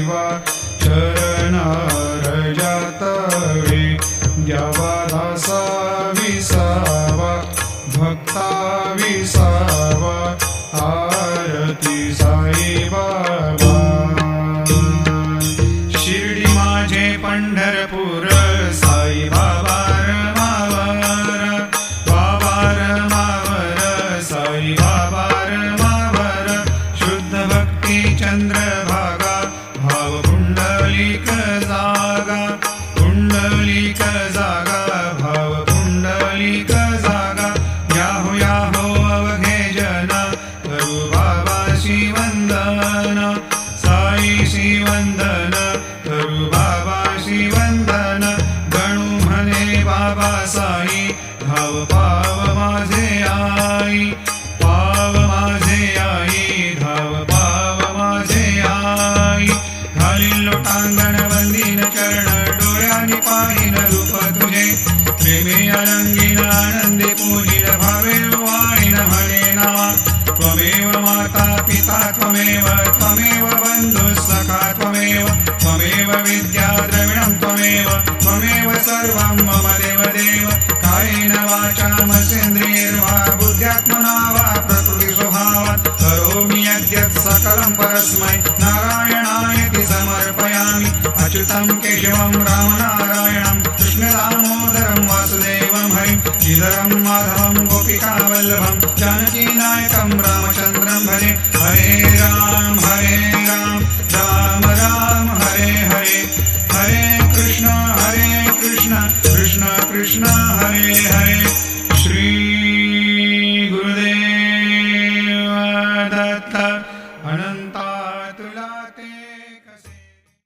देवा चरणारजातवे द्यावा दासा विसावा भक्ता विसावा आरती साई बाबा शिर्डी माझे पंढरपूर साई बाबा रमावर बाबा रमावर साई बाबा रमावर शुद्ध भक्ती चंद्रभागा भाव पुंडलिक जागा पुंडलिक जागा भाव पुंडलिक जागा याहो याहो अवघे जना करू बाबाशी वंदन साई शी वंदन करू बाबाशी वंदन गणू म्हणे बाबा साई धाव पाव माझे आई पाव माझे आई धाव पाव माझे आई घालील लोटांगण वंदीन चरण डोळ्यांनी पाहिन रूप तुझे प्रेमे अलंगीन आनंदे पूजिन भावे वाणीन म्हणे नावा त्वमेव माता पिता त्वमेव त्वमेव बंधु सखा त्वमेव त्वमेव विद्या द्रविणं त्वमेव त्वमेव सर्वं मम देव देव कायेन वाचा मनसेन्द्रियैर्वा बुद्ध्यात्मना वा प्रकृति स्वभावात् करोमि यद्यत् सकलं परस्मै नारायणायति समर्पयामि अच्युतं केशवं रामनारायणं कृष्णदामोदरं वासुदेवं हरिं श्रीधरं माधवं गोपिकावल्लभं जानकीनायकं रामचन्द्रं भजे हरे राम